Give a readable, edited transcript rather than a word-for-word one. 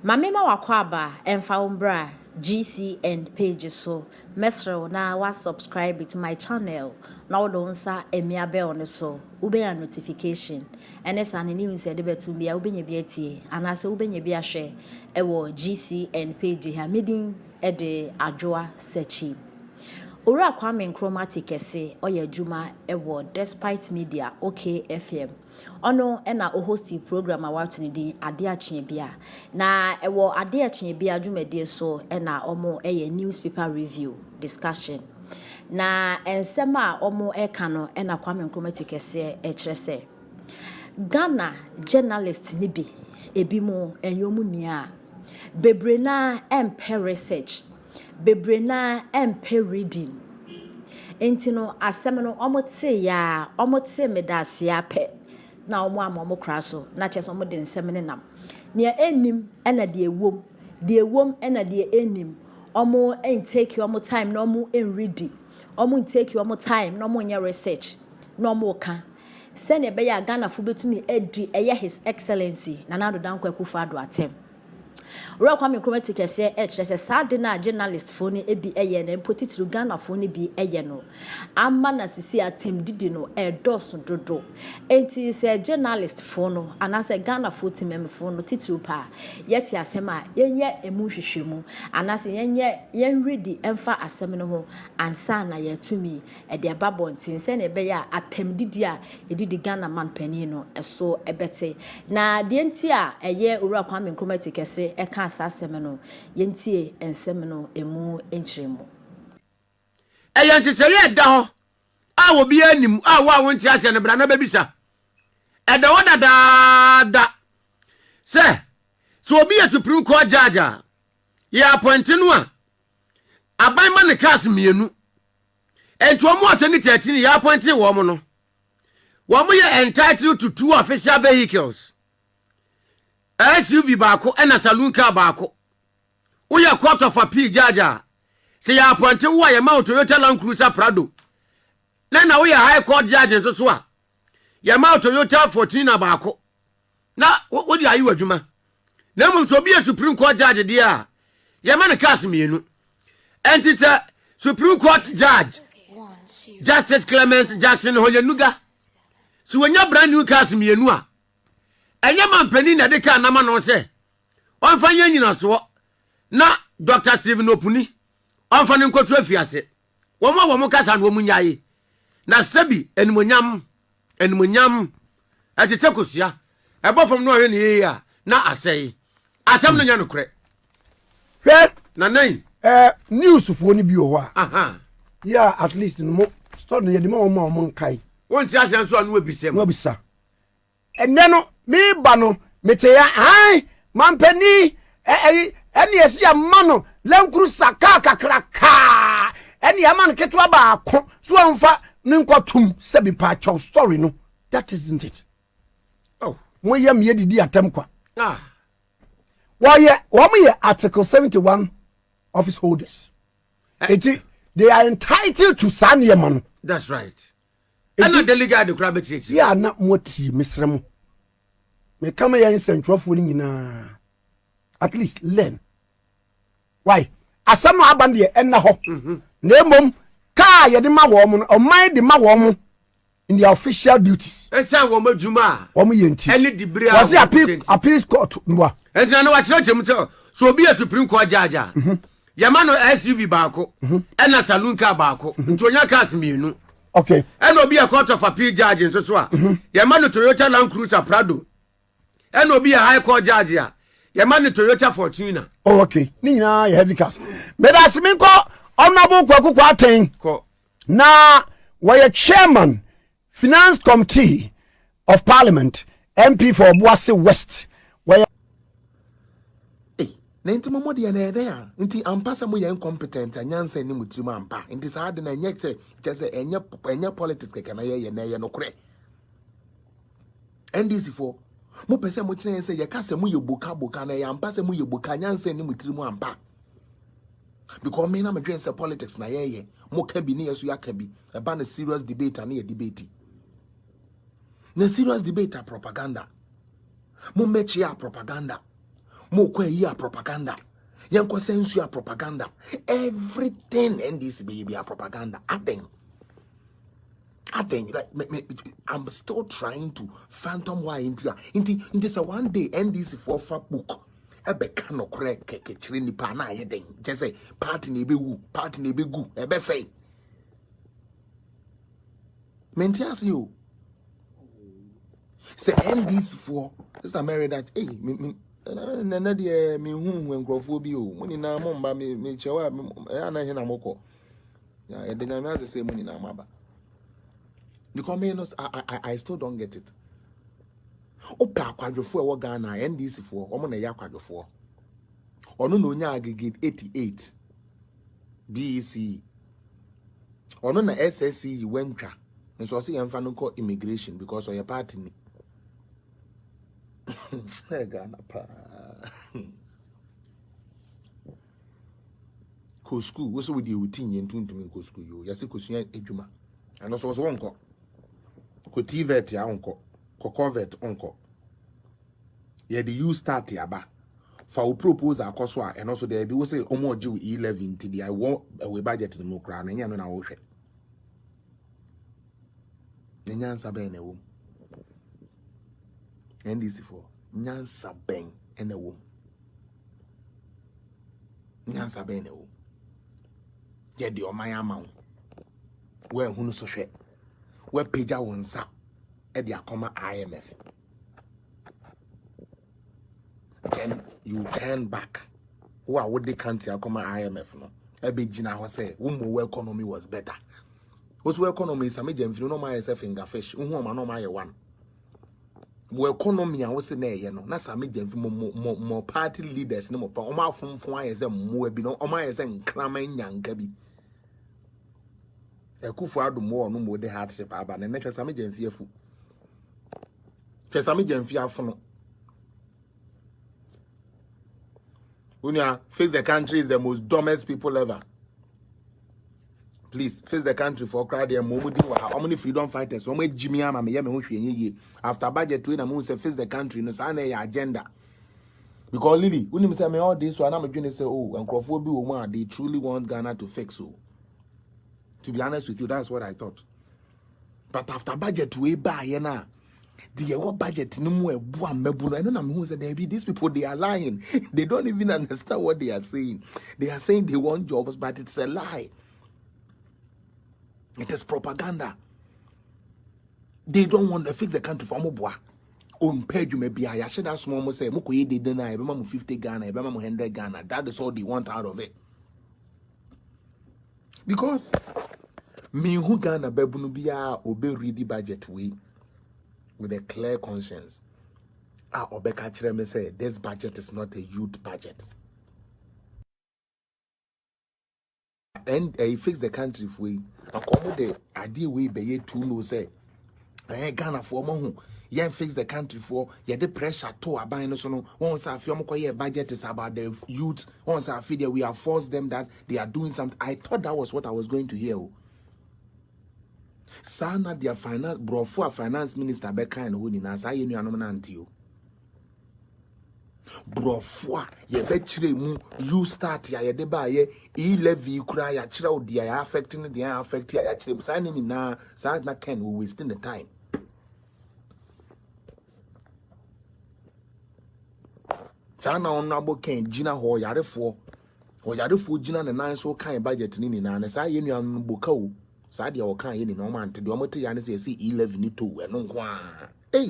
Mamema wakwaba emfa umbra GCN page so mesro na wa subscribe to my channel na wodo nsa emia bell ne so ube ya notification ene sa ne news e de betu bia ube nye bia tie anase ube nye bia hwe ewo GCN page ha medin e de adwoa searchi Ora Kwame Nkrumah Tikese oye adwuma ewo Despite Media OKFM ono na o hosti program awatu ni din ade achie bia na ewo ade achie bia adwumade so na omo eye newspaper review discussion na ensema omo eka no na Kwame Nkrumah Tikese kyerese Ghana journalist ni bi ebi mo enyomu nia bebre na empe research bebre na empe reading entino asem no omote ya omote medase ape na omo amomo kraso na cheso omo de nsem ne nam ne enim na de ewom na de enim omo take omo time na omo ready omo take omo time na omo nya research na omo ka se ne be ya Ghana fu betumi edi eye his excellency Nana Addo dankwa Akufo-Addo atem Ora Kwame Nkrumah Tikese kyerese sade na journalist phone ebi eye na impotitiru Ghana phone bi eye no amma na sisi atem didi no edoso dodo enti se journalist phone anase Ghana phone timem phone titiru pa yeti asema yenye emu hwehwemu anase yen ready emfa asem no ho ansa na yatumi e de babontin se na ebe ya atem didi a edidi Ghana man pani no eso ebete na de enti a eye Ora Kwame Nkrumah Tikese eka asasem no yentie ensem no emu enchiremu eyansesere eda ho a wo bi anim a wo wonti ase ne bra na babisa eda wo da se so obi ya Supreme Court judge ya appoint no a aban ma ne case mienu ento mo 2013 ya appoint wo mo no wo mo ye entitled to 2 official vehicles SUV baako ena saloon car baako uya court of appeal judge se ya appoint wo ya ma Toyota Land Cruiser Prado na uya high court judge so a ya ma Toyota 14 baako na wo di ayi wadwuma na mun so bi Supreme Court judge dia ya ma ne case mienu enti se Supreme Court judge Justice Clemens Jackson Hoyenuga so wonya brand new case mienu a enye mampani na de ka na ma no se onfa nyina so na Dr. Stephen Opuni onfa ne nkotu afiase wo kasa no munyaye na sabi enimonyam ati sekosia ebofom no hwe ne ye ya na asei asem no nya no kre hwe na nan news fo ni bi o wa aha ya at least no story ye de ma wo nkai wonti ase so anu obisem no bisa enne no mi ba no mete ya ai mampani eni esi amano lenkuru saka kakraka eni amano ketwa ba ko so amfa ninkotum sebi pa chow story no that isn't it. Oh mo ye me didi atem kwa wo ye article 71 office holders they are entitled to sanye mano. That's right. And the delegate the crab church ya na moti misremu me kama ya nsentwofo ni nyina at least learn why asam no abande enna ho na emom ka ye de ma wo mo o man de ma wo mo in their official duties esa wo madwuma wo mo yenti ene dibri was appeal court no entina no wa chem so obi a Supreme Court judge yama no SUV baako ena saloon car baako ntonya cars mienu okay ena obi a court of appeal judge so a yama no Toyota Land Cruiser Prado ena obi a high court judge a yama no Toyota Fortuner. Oh, okay ni nyina ya heavy cars me da siminko honorable kwaku kwaten ko na were chairman finance committee of parliament MP for Obuasi West were na nti momo de na ede a nti ampasa mo ye incompetent anyansa ni mutrimu ampa nti saa de na enye chese enye politics keke na ye na ye no kure NDC for mo pese mo kire se ye kase mo ye boka na ye ampasa mo ye boka anyansa ni mutrimu ampa because me na me dwen se politics na ye mo ka bi ni yeso ya ka bi e ba na serious debate na ye debate na serious debate a propaganda mo mechi a propaganda Mo kwa here propaganda. Yanko sense you propaganda. Everything in this baby are propaganda. I think I'm still trying to phantom why into say one day NDC for fuck book. Ebe kano correct keke chiri nipa na ye den. Just say party ne be wu, party ne be gu. Ebe say. Mentias you. Say NDC for this married that hey na de me hu nkrofo bi o. Muni na mo mba me chewa na he na moko. Ya e de na me say muni na maba. Because I still don't get it. Opa kwadwofo e wo Ghana NDC for omo na ya kwadwofo. Ono no nya agigate 88 BEC. Ono na SSC wentwa. Nso se yemfa no call immigration because of your party ni. Ghana pa. Ko school wo so we dey utinye ntuntumi ko school yo. Yase ko sua edwuma. Ano so wonko. Ko TVET ya onko, ko convert onko. Ye the you start ya ba. For we propose akoso a and also there be we say omo oje 11 ti I want we budget no kra na nya no na wo hwe. Nyansa ben na wo. NDC for nyansa ben na wo. Nyansa ben na wo. Ye the oman amawo. We hunu so hwe. Where pager wonsa at the Akoma IMF. Then you turn back. Who are with the country Akoma IMF no? Ebe Gina was say, who economy was better. What's where economy is a major if you know myself in fish, no my one. Where economy I was saying, you know, that's a major more party leaders no more. Oma from as a more be no Oma as a cramming young gaby. Ekufu adu more no more the hardship aba na necha same jamfiafu chesame jamfiafu no unia face the country is the most dumbest people ever. Please face the country for crowd there momudi wa how many freedom fighters so much Jimmy ama me ye me ho hwe ye after budget we na mo say face the country no sa na your agenda because Lily unim say me all this so na me dwene say oh enkrofo bi wo mu they truly want Ghana to fix so. To be honest with you, that's what I thought. But after budget we buy na the what budget no more buam mebuno. I don't know who said these people they are lying. They don't even understand what they are saying. They are saying they want jobs, but it's a lie. It is propaganda. They don't want to fix the country for Mobwa. On page you may be I should ask mom say Mukoye they deny 50 Ghana, 100 Ghana. That is all they want out of it. Because me who Ghana bebunu biya obe ready budget we with a clear conscience. Obeka chere me say this budget is not a youth budget. And fix the country if we accommodate idea we be to no say Ghana for mo yen fix the country for ye the pressure to aban no so no once I feel mo budget is about the youth once I feel we have forced them that they are doing something. I thought that was what I was going to hear. Sana their finance bro for finance minister be kind who ni na say you anom na antio bro for ye be kire mu you start ya ye de ba ye e-levy kura ya kire o dia ya affecting the affect ya kire say ni na say na ken we wasting the time. Sana onabo ken gina ho yarefo gina na nan so kan budget ni na na say you anu boka o say dia o kan ye ni na o man te de o mote ya ne say e-levy ni to eno nko a hey